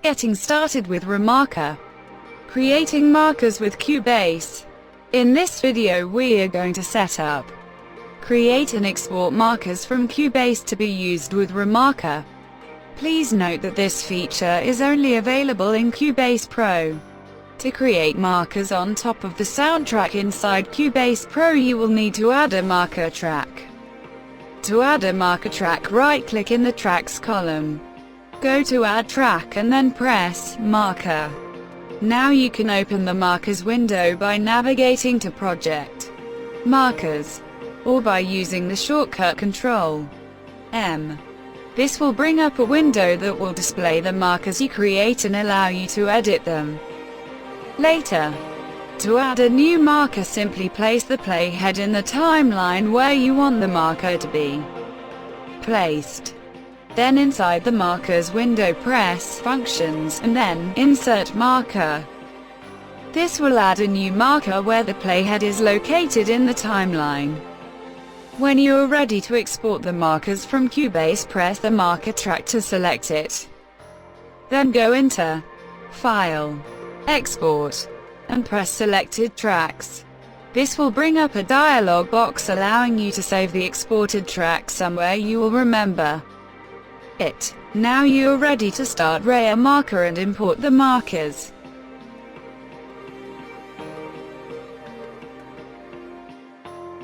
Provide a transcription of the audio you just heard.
Getting started with ReaMarker. Creating markers with Cubase. In this video we are going to set up, create and export markers from Cubase to be used with ReaMarker. Please note that this feature is only available in Cubase Pro. To create markers on top of the soundtrack inside Cubase Pro, you will need to add a marker track. To add a marker track, right-click in the Tracks column. Go to Add Track and then press Marker. Now you can open the Markers window by navigating to Project, Markers, or by using the shortcut Ctrl+M. This will bring up a window that will display the markers you create and allow you to edit them later. To add a new marker, simply place the playhead in the timeline where you want the marker to be placed. Then inside the Markers window, press Functions and then Insert Marker. This will add a new marker where the playhead is located in the timeline. When you are ready to export the markers from Cubase, press the marker track to select it. Then go into File, Export, and press Selected Tracks. This will bring up a dialog box allowing you to save the exported track somewhere you will remember it. Now you are ready to start ReaMarker and import the markers.